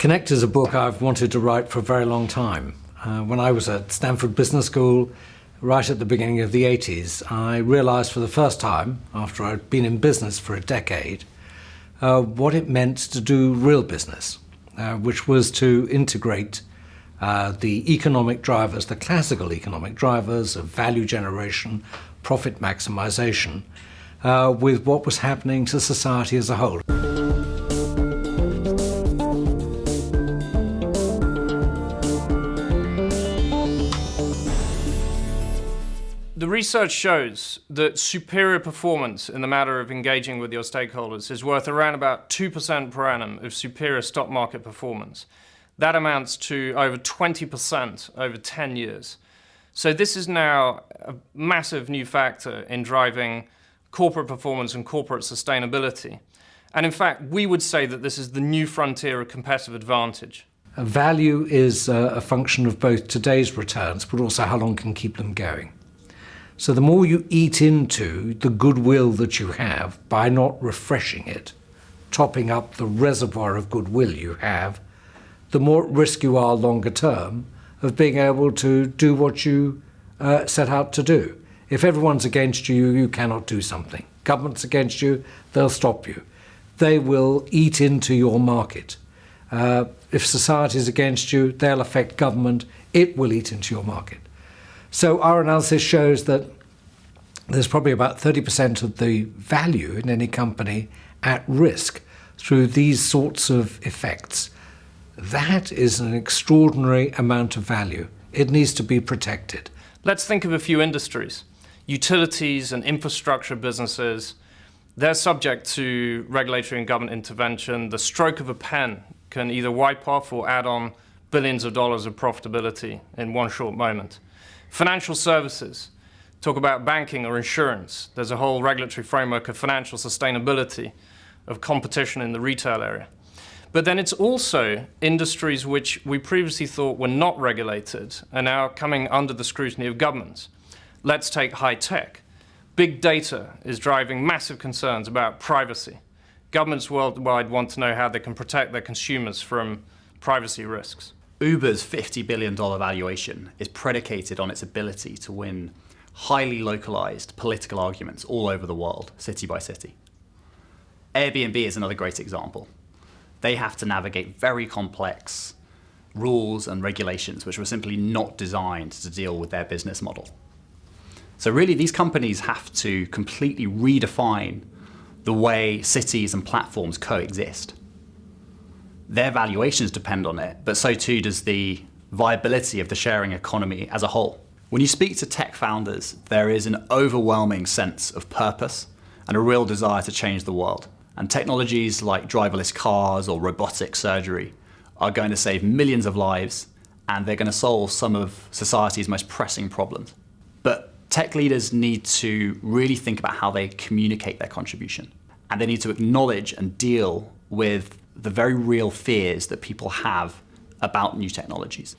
Connect is a book I've wanted to write for a very long time. When I was at Stanford Business School, right at the beginning of the 80s, I realized for the first time, after I'd been in business for a decade, what it meant to do real business, which was to integrate the economic drivers, the classical economic drivers of value generation, profit maximization, with what was happening to society as a whole. The research shows that superior performance in the matter of engaging with your stakeholders is worth around about 2% per annum of superior stock market performance. That amounts to over 20% over 10 years. So this is now a massive new factor in driving corporate performance and corporate sustainability. And in fact, we would say that this is the new frontier of competitive advantage. Value is a function of both today's returns, but also how long you can keep them going. So the more you eat into the goodwill that you have by not refreshing it, topping up the reservoir of goodwill you have, the more at risk you are longer term of being able to do what you set out to do. If everyone's against you, you cannot do something. Government's against you, they'll stop you. They will eat into your market. If society is against you, they'll affect government, it will eat into your market. So our analysis shows that there's probably about 30% of the value in any company at risk through these sorts of effects. That is an extraordinary amount of value. It needs to be protected. Let's think of a few industries. Utilities and infrastructure businesses, they're subject to regulatory and government intervention. The stroke of a pen can either wipe off or add on billions of dollars of profitability in one short moment. Financial services, talk about banking or insurance. There's a whole regulatory framework of financial sustainability, of competition in the retail area. But then it's also industries which we previously thought were not regulated are now coming under the scrutiny of governments. Let's take high tech. Big data is driving massive concerns about privacy. Governments worldwide want to know how they can protect their consumers from privacy risks. Uber's $50 billion valuation is predicated on its ability to win highly localized political arguments all over the world, city by city. Airbnb is another great example. They have to navigate very complex rules and regulations which were simply not designed to deal with their business model. So really, these companies have to completely redefine the way cities and platforms coexist. Their valuations depend on it, but so too does the viability of the sharing economy as a whole. When you speak to tech founders, there is an overwhelming sense of purpose and a real desire to change the world. And technologies like driverless cars or robotic surgery are going to save millions of lives, and they're going to solve some of society's most pressing problems. But tech leaders need to really think about how they communicate their contribution. And they need to acknowledge and deal with the very real fears that people have about new technologies.